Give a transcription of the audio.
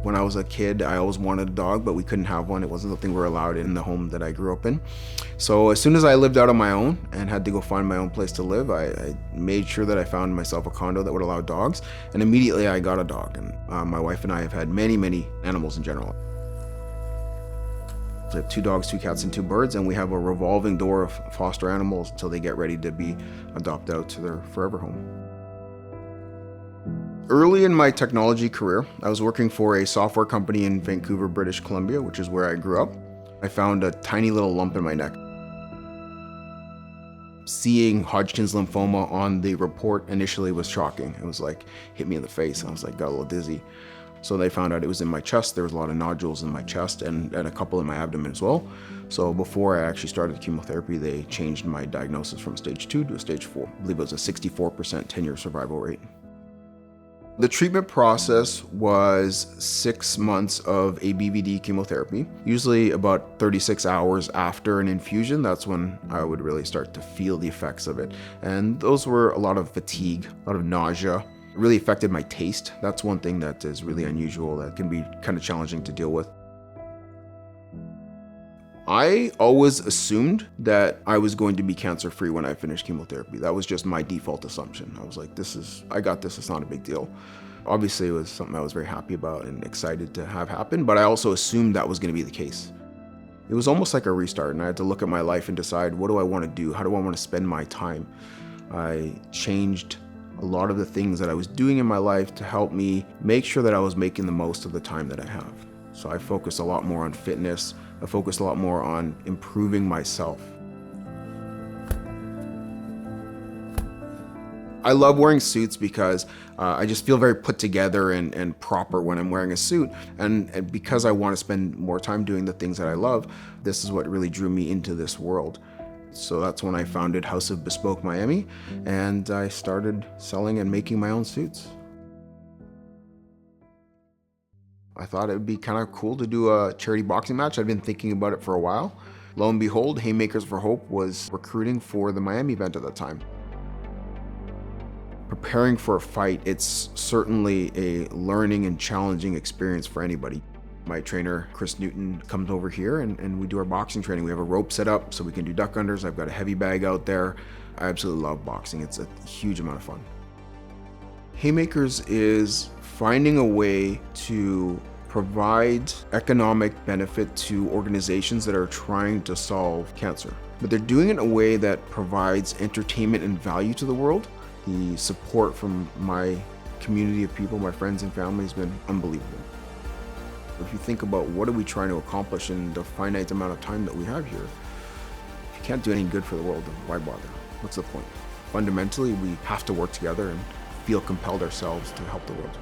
When I was a kid, I always wanted a dog, but we couldn't have one. It wasn't something we were allowed in the home that I grew up in. So as soon as I lived out on my own and had to go find my own place to live, I made sure that I found myself a condo that would allow dogs. And immediately I got a dog. And my wife and I have had many, many animals in general. So I have 2 dogs, 2 cats, and 2 birds, and we have a revolving door of foster animals until they get ready to be adopted out to their forever home. Early in my technology career, I was working for a software company in Vancouver, British Columbia, which is where I grew up. I found a tiny little lump in my neck. Seeing Hodgkin's lymphoma on the report initially was shocking. It was like, hit me in the face. I was like, got a little dizzy. So they found out it was in my chest. There was a lot of nodules in my chest and a couple in my abdomen as well. So before I actually started chemotherapy, they changed my diagnosis from stage 2 to stage 4. I believe it was a 64% 10-year survival rate. The treatment process was 6 months of ABVD chemotherapy. Usually about 36 hours after an infusion, that's when I would really start to feel the effects of it. And those were a lot of fatigue, a lot of nausea. It really affected my taste. That's one thing that is really unusual, that can be kind of challenging to deal with. I always assumed that I was going to be cancer-free when I finished chemotherapy. That was just my default assumption. I was like, I got this, it's not a big deal. Obviously, it was something I was very happy about and excited to have happen, but I also assumed that was going to be the case. It was almost like a restart, and I had to look at my life and decide, what do I want to do? How do I want to spend my time? I changed a lot of the things that I was doing in my life to help me make sure that I was making the most of the time that I have. So I focused a lot more on fitness. I focused a lot more on improving myself. I love wearing suits because I just feel very put together and proper when I'm wearing a suit. And because I want to spend more time doing the things that I love, this is what really drew me into this world. So that's when I founded House of Bespoke Miami, and I started selling and making my own suits. I thought it would be kind of cool to do a charity boxing match. I'd been thinking about it for a while. Lo and behold, Haymakers for Hope was recruiting for the Miami event at that time. Preparing for a fight, it's certainly a learning and challenging experience for anybody. My trainer, Chris Newton, comes over here and we do our boxing training. We have a rope set up so we can do duck unders. I've got a heavy bag out there. I absolutely love boxing. It's a huge amount of fun. Haymakers is finding a way to provide economic benefit to organizations that are trying to solve cancer. But they're doing it in a way that provides entertainment and value to the world. The support from my community of people, my friends and family, has been unbelievable. If you think about what are we trying to accomplish in the finite amount of time that we have here, if you can't do anything good for the world, then why bother? What's the point? Fundamentally, we have to work together and feel compelled ourselves to help the world.